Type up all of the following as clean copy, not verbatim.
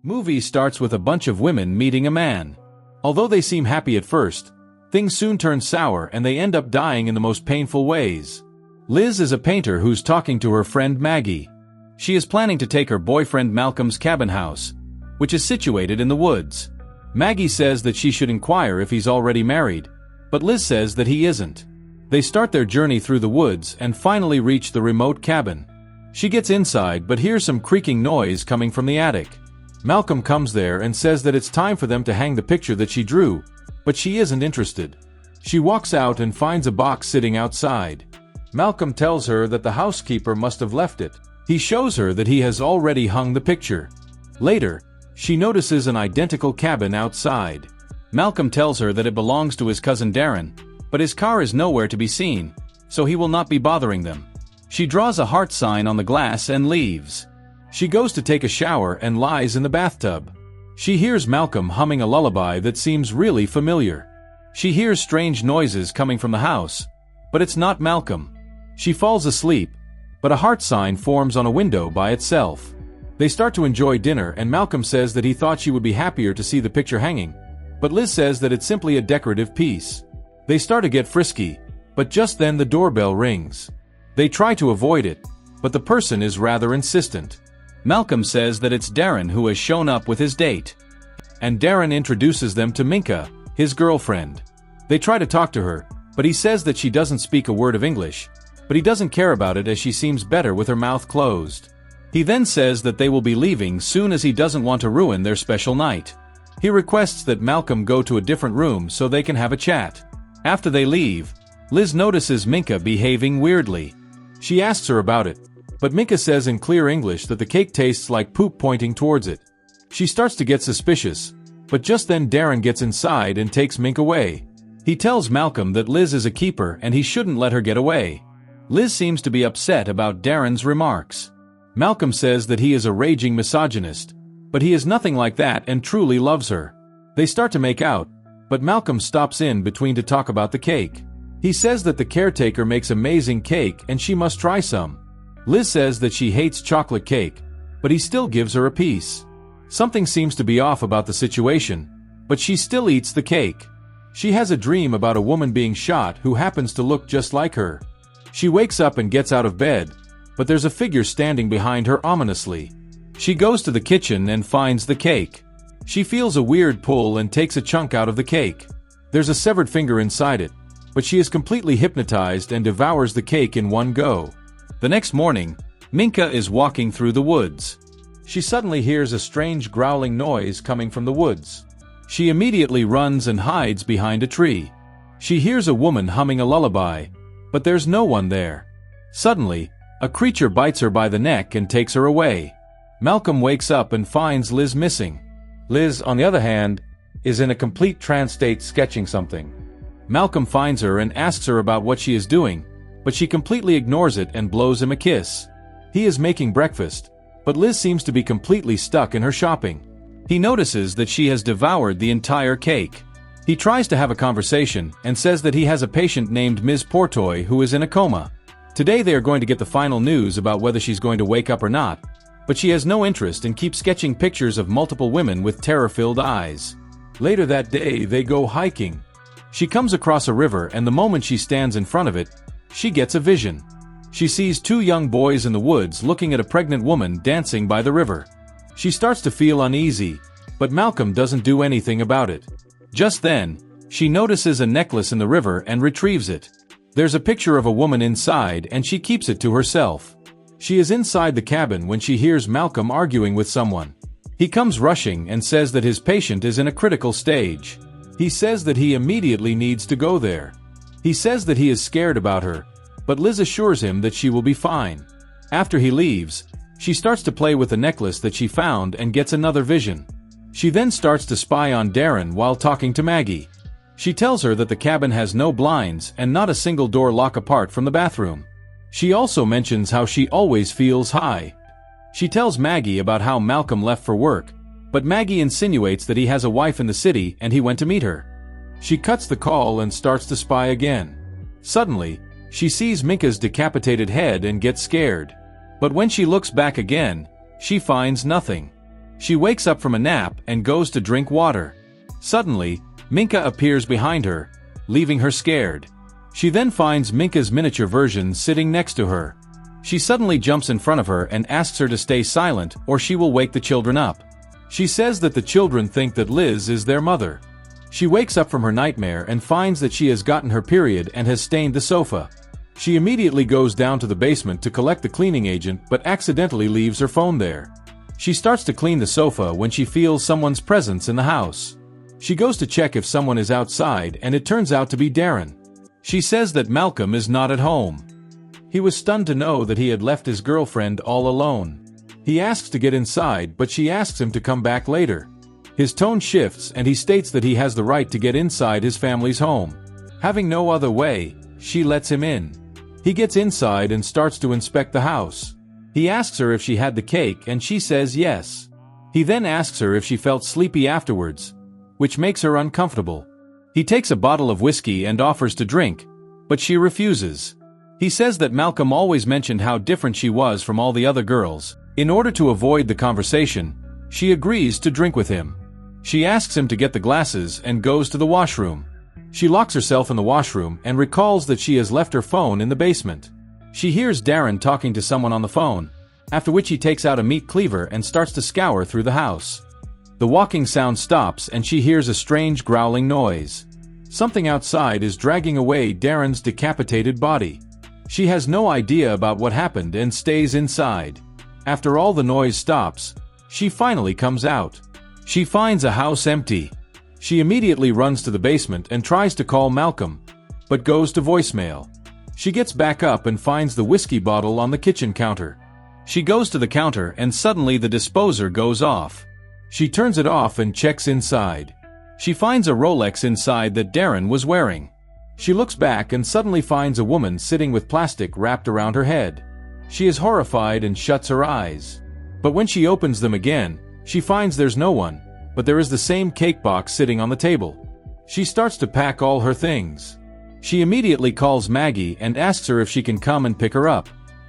Movie starts with a bunch of women meeting a man. Although they seem happy at first, things soon turn sour and they end up dying in the most painful ways. Liz is a painter who's talking to her friend Maggie. She is planning to take her boyfriend Malcolm's cabin house, which is situated in the woods. Maggie says that she should inquire if he's already married, but Liz says that he isn't. They start their journey through the woods and finally reach the remote cabin. She gets inside but hears some creaking noise coming from the attic. Malcolm comes there and says that it's time for them to hang the picture that she drew, but she isn't interested. She walks out and finds a box sitting outside. Malcolm tells her that the housekeeper must have left it. He shows her that he has already hung the picture. Later, she notices an identical cabin outside. Malcolm tells her that it belongs to his cousin Darren, but his car is nowhere to be seen, so he will not be bothering them. She draws a heart sign on the glass and leaves. She goes to take a shower and lies in the bathtub. She hears Malcolm humming a lullaby that seems really familiar. She hears strange noises coming from the house, but it's not Malcolm. She falls asleep, but a heart sign forms on a window by itself. They start to enjoy dinner and Malcolm says that he thought she would be happier to see the picture hanging, but Liz says that it's simply a decorative piece. They start to get frisky, but just then the doorbell rings. They try to avoid it, but the person is rather insistent. Malcolm says that it's Darren who has shown up with his date. And Darren introduces them to Minka, his girlfriend. They try to talk to her, but he says that she doesn't speak a word of English, but he doesn't care about it as she seems better with her mouth closed. He then says that they will be leaving soon as he doesn't want to ruin their special night. He requests that Malcolm go to a different room so they can have a chat. After they leave, Liz notices Minka behaving weirdly. She asks her about it, but Minka says in clear English that the cake tastes like poop pointing towards it. She starts to get suspicious, but just then Darren gets inside and takes Minka away. He tells Malcolm that Liz is a keeper and he shouldn't let her get away. Liz seems to be upset about Darren's remarks. Malcolm says that he is a raging misogynist, but he is nothing like that and truly loves her. They start to make out, but Malcolm stops in between to talk about the cake. He says that the caretaker makes amazing cake and she must try some. Liz says that she hates chocolate cake, but he still gives her a piece. Something seems to be off about the situation, but she still eats the cake. She has a dream about a woman being shot who happens to look just like her. She wakes up and gets out of bed, but there's a figure standing behind her ominously. She goes to the kitchen and finds the cake. She feels a weird pull and takes a chunk out of the cake. There's a severed finger inside it, but she is completely hypnotized and devours the cake in one go. The next morning, Minka is walking through the woods. She suddenly hears a strange growling noise coming from the woods. She immediately runs and hides behind a tree. She hears a woman humming a lullaby, but there's no one there. Suddenly, a creature bites her by the neck and takes her away. Malcolm wakes up and finds Liz missing. Liz, on the other hand, is in a complete trance state sketching something. Malcolm finds her and asks her about what she is doing, but she completely ignores it and blows him a kiss. He is making breakfast, but Liz seems to be completely stuck in her shopping. He notices that she has devoured the entire cake. He tries to have a conversation and says that he has a patient named Ms. Portoy who is in a coma. Today they are going to get the final news about whether she's going to wake up or not, but she has no interest and keeps sketching pictures of multiple women with terror-filled eyes. Later that day, they go hiking. She comes across a river and the moment she stands in front of it, she gets a vision. She sees two young boys in the woods looking at a pregnant woman dancing by the river. She starts to feel uneasy, but Malcolm doesn't do anything about it. Just then, she notices a necklace in the river and retrieves it. There's a picture of a woman inside and she keeps it to herself. She is inside the cabin when she hears Malcolm arguing with someone. He comes rushing and says that his patient is in a critical stage. He says that he immediately needs to go there. He says that he is scared about her, but Liz assures him that she will be fine. After he leaves, she starts to play with the necklace that she found and gets another vision. She then starts to spy on Darren while talking to Maggie. She tells her that the cabin has no blinds and not a single door lock apart from the bathroom. She also mentions how she always feels high. She tells Maggie about how Malcolm left for work, but Maggie insinuates that he has a wife in the city and he went to meet her. She cuts the call and starts to spy again. Suddenly, she sees Minka's decapitated head and gets scared. But when she looks back again, she finds nothing. She wakes up from a nap and goes to drink water. Suddenly, Minka appears behind her, leaving her scared. She then finds Minka's miniature version sitting next to her. She suddenly jumps in front of her and asks her to stay silent or she will wake the children up. She says that the children think that Liz is their mother. She wakes up from her nightmare and finds that she has gotten her period and has stained the sofa. She immediately goes down to the basement to collect the cleaning agent but accidentally leaves her phone there. She starts to clean the sofa when she feels someone's presence in the house. She goes to check if someone is outside and it turns out to be Darren. She says that Malcolm is not at home. He was stunned to know that he had left his girlfriend all alone. He asks to get inside but she asks him to come back later. His tone shifts and he states that he has the right to get inside his family's home. Having no other way, she lets him in. He gets inside and starts to inspect the house. He asks her if she had the cake and she says yes. He then asks her if she felt sleepy afterwards, which makes her uncomfortable. He takes a bottle of whiskey and offers to drink, but she refuses. He says that Malcolm always mentioned how different she was from all the other girls. In order to avoid the conversation, she agrees to drink with him. She asks him to get the glasses and goes to the washroom. She locks herself in the washroom and recalls that she has left her phone in the basement. She hears Darren talking to someone on the phone, after which he takes out a meat cleaver and starts to scour through the house. The walking sound stops and she hears a strange growling noise. Something outside is dragging away Darren's decapitated body. She has no idea about what happened and stays inside. After all the noise stops, she finally comes out. She finds a house empty. She immediately runs to the basement and tries to call Malcolm, but goes to voicemail. She gets back up and finds the whiskey bottle on the kitchen counter. She goes to the counter and suddenly the disposer goes off. She turns it off and checks inside. She finds a Rolex inside that Darren was wearing. She looks back and suddenly finds a woman sitting with plastic wrapped around her head. She is horrified and shuts her eyes. But when she opens them again, she finds there's no one, but there is the same cake box sitting on the table. She starts to pack all her things. She immediately calls Maggie and asks her if she can come and pick her up.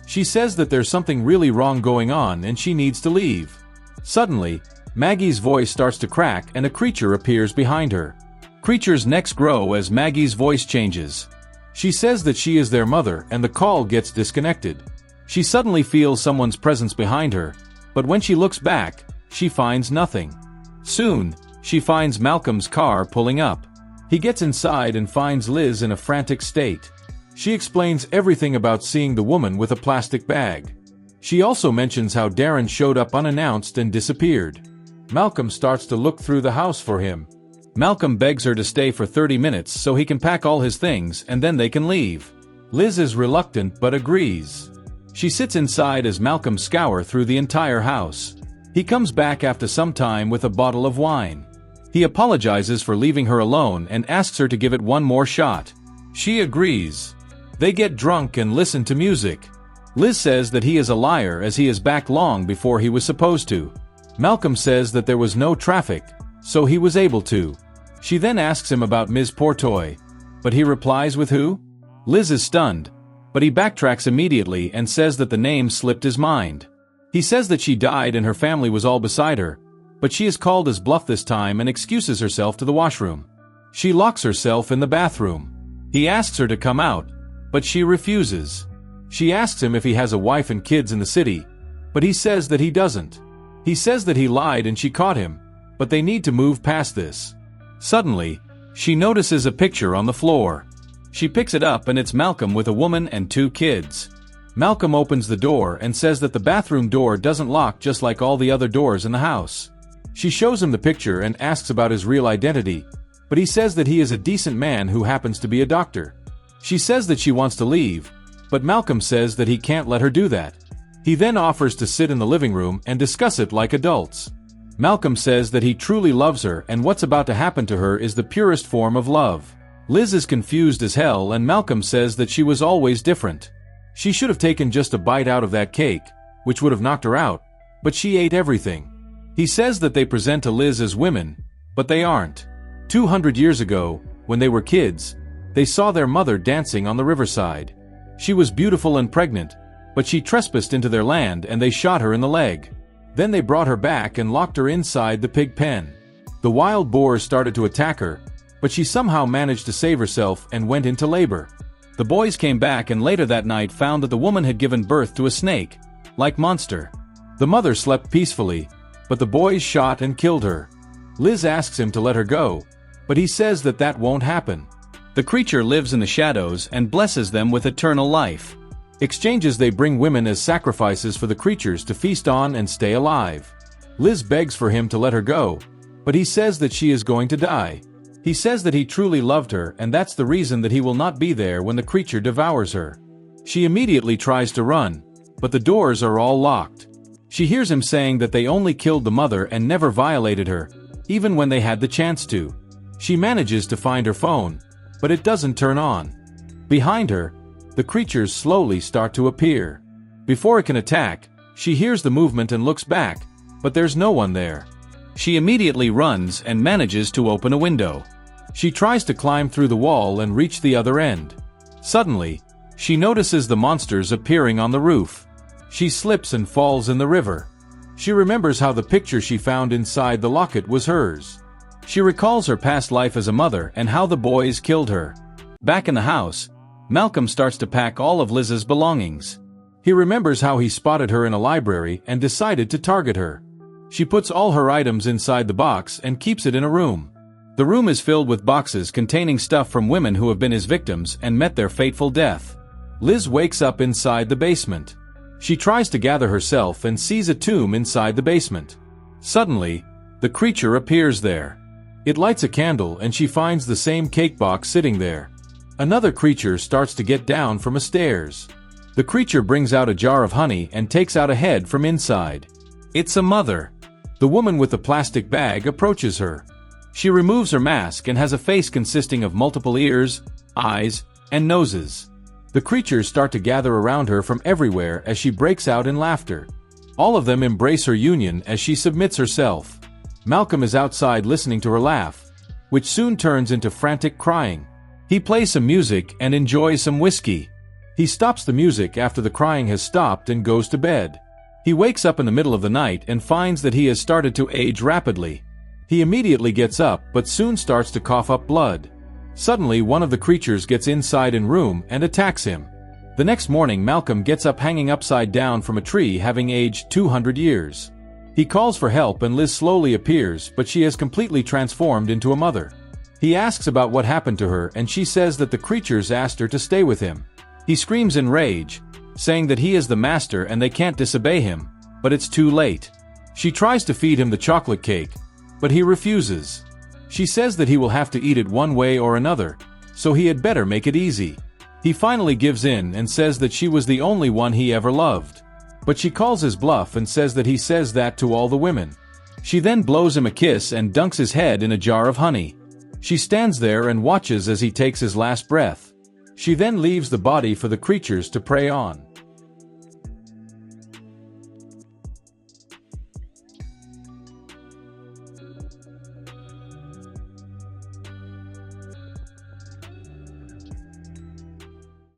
She says that there's something really wrong going on and she needs to leave. Suddenly, Maggie's voice starts to crack and a creature appears behind her. Creatures' necks grow as Maggie's voice changes. She says that she is their mother and the call gets disconnected. She suddenly feels someone's presence behind her, but when she looks back, she finds nothing. Soon, she finds Malcolm's car pulling up. He gets inside and finds Liz in a frantic state. She explains everything about seeing the woman with a plastic bag. She also mentions how Darren showed up unannounced and disappeared. Malcolm starts to look through the house for him. Malcolm begs her to stay for 30 minutes so he can pack all his things and then they can leave. Liz is reluctant but agrees. She sits inside as Malcolm scours through the entire house. He comes back after some time with a bottle of wine. He apologizes for leaving her alone and asks her to give it one more shot. She agrees. They get drunk and listen to music. Liz says that he is a liar as he is back long before he was supposed to. Malcolm says that there was no traffic, so he was able to. She then asks him about Ms. Portoy, but he replies with who? Liz is stunned, but he backtracks immediately and says that the name slipped his mind. He says that she died and her family was all beside her, but she is called as bluff this time and excuses herself to the washroom. She locks herself in the bathroom. He asks her to come out, but she refuses. She asks him if he has a wife and kids in the city, but he says that he doesn't. He says that he lied and she caught him, but they need to move past this. Suddenly, she notices a picture on the floor. She picks it up and it's Malcolm with a woman and 2 kids. Malcolm opens the door and says that the bathroom door doesn't lock just like all the other doors in the house. She shows him the picture and asks about his real identity, but he says that he is a decent man who happens to be a doctor. She says that she wants to leave, but Malcolm says that he can't let her do that. He then offers to sit in the living room and discuss it like adults. Malcolm says that he truly loves her and what's about to happen to her is the purest form of love. Liz is confused as hell and Malcolm says that she was always different. She should have taken just a bite out of that cake, which would have knocked her out, but she ate everything. He says that they present to Liz as women, but they aren't. 200 years ago, when they were kids, they saw their mother dancing on the riverside. She was beautiful and pregnant, but she trespassed into their land and they shot her in the leg. Then they brought her back and locked her inside the pig pen. The wild boars started to attack her, but she somehow managed to save herself and went into labor. The boys came back and later that night found that the woman had given birth to a snake-like monster. The mother slept peacefully, but the boys shot and killed her. Liz asks him to let her go, but he says that that won't happen. The creature lives in the shadows and blesses them with eternal life. Exchanges they bring women as sacrifices for the creatures to feast on and stay alive. Liz begs for him to let her go, but he says that she is going to die. He says that he truly loved her and that's the reason that he will not be there when the creature devours her. She immediately tries to run, but the doors are all locked. She hears him saying that they only killed the mother and never violated her, even when they had the chance to. She manages to find her phone, but it doesn't turn on. Behind her, the creatures slowly start to appear. Before it can attack, she hears the movement and looks back, but there's no one there. She immediately runs and manages to open a window. She tries to climb through the wall and reach the other end. Suddenly, she notices the monsters appearing on the roof. She slips and falls in the river. She remembers how the picture she found inside the locket was hers. She recalls her past life as a mother and how the boys killed her. Back in the house, Malcolm starts to pack all of Liz's belongings. He remembers how he spotted her in a library and decided to target her. She puts all her items inside the box and keeps it in a room. The room is filled with boxes containing stuff from women who have been his victims and met their fateful death. Liz wakes up inside the basement. She tries to gather herself and sees a tomb inside the basement. Suddenly, the creature appears there. It lights a candle and she finds the same cake box sitting there. Another creature starts to get down from the stairs. The creature brings out a jar of honey and takes out a head from inside. It's a mother. The woman with the plastic bag approaches her. She removes her mask and has a face consisting of multiple ears, eyes, and noses. The creatures start to gather around her from everywhere as she breaks out in laughter. All of them embrace her union as she submits herself. Malcolm is outside listening to her laugh, which soon turns into frantic crying. He plays some music and enjoys some whiskey. He stops the music after the crying has stopped and goes to bed. He wakes up in the middle of the night and finds that he has started to age rapidly. He immediately gets up but soon starts to cough up blood. Suddenly one of the creatures gets inside his room and attacks him. The next morning Malcolm gets up hanging upside down from a tree having aged 200 years. He calls for help and Liz slowly appears but she has completely transformed into a mother. He asks about what happened to her and she says that the creatures asked her to stay with him. He screams in rage, saying that he is the master and they can't disobey him, but it's too late. She tries to feed him the chocolate cake, but he refuses. She says that he will have to eat it one way or another, so he had better make it easy. He finally gives in and says that she was the only one he ever loved. But she calls his bluff and says that he says that to all the women. She then blows him a kiss and dunks his head in a jar of honey. She stands there and watches as he takes his last breath. She then leaves the body for the creatures to prey on.